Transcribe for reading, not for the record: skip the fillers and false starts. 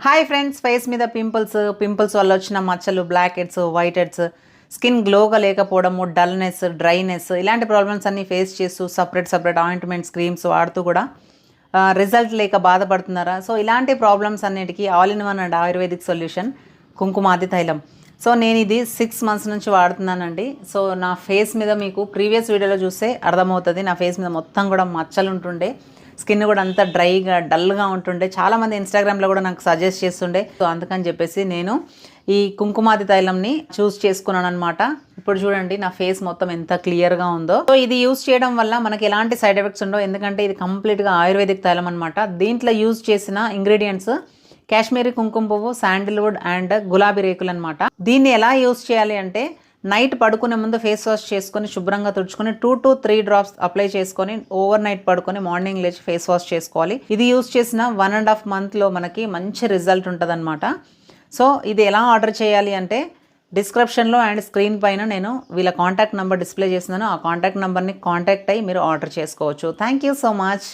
Hi friends, face మీద pimples వల్ల వచ్చిన మచ్చలు, blackheads, whiteheads, skin గ్లోగా లేకపోవడము, డల్నెస్, డ్రైనెస్ ఇలాంటి ప్రాబ్లమ్స్ అన్నీ ఫేస్ చేస్తూ సపరేట్ ఆయింట్మెంట్స్, క్రీమ్స్ వాడుతూ కూడా రిజల్ట్ లేక బాధపడుతున్నారా? సో ఇలాంటి ప్రాబ్లమ్స్ అన్నిటికీ all in one and Ayurvedic solution Kumkumadi tailam. So నేను ఇది 6 months నుంచి వాడుతున్నానండి. సో నా ఫేస్ మీద మీకు ప్రీవియస్ వీడియోలో చూస్తే అర్థమవుతుంది. నా ఫేస్ మీద మొత్తం కూడా మచ్చలు ఉంటుండే, స్కిన్ కూడా అంతా డ్రైగా డల్గా ఉంటుండే. చాలామంది ఇన్స్టాగ్రామ్లో కూడా నాకు సజెస్ట్ చేస్తుండే. సో అందుకని చెప్పేసి నేను ఈ కుంకుమాది తైలంని చూస్ చేసుకున్నాను అనమాట. ఇప్పుడు చూడండి నా ఫేస్ మొత్తం ఎంత క్లియర్గా ఉందో. సో ఇది యూజ్ చేయడం వల్ల మనకి ఎలాంటి సైడ్ ఎఫెక్ట్స్ ఉండవు, ఎందుకంటే ఇది కంప్లీట్గా ఆయుర్వేదిక్ తైలం అనమాట. దీంట్లో యూజ్ చేసిన ఇంగ్రీడియంట్స్ కాశ్మీరీ కుంకుమ పువ్వు, శాండిల్వుడ్ అండ్ గులాబీ రేకులు అనమాట. దీన్ని ఎలా యూజ్ చేయాలి అంటే, నైట్ పడుకునే ముందు ఫేస్ వాష్ చేసుకొని శుభ్రంగా తుడుచుకొని 2 to 3 drops అప్లై చేసుకొని ఓవర్ నైట్ పడుకొని మార్నింగ్ లేచి ఫేస్ వాష్ చేసుకోవాలి. ఇది యూజ్ చేసిన 1.5 monthలో మనకి మంచి రిజల్ట్ ఉంటుంది అనమాట. సో ఇది ఎలా ఆర్డర్ చేయాలి అంటే, డిస్క్రిప్షన్లో అండ్ స్క్రీన్ పైన నేను వీళ్ళ కాంటాక్ట్ నెంబర్ డిస్ప్లే చేస్తున్నాను. ఆ కాంటాక్ట్ నెంబర్ని కాంటాక్ట్ అయ్యి మీరు ఆర్డర్ చేసుకోవచ్చు. Thank you so much.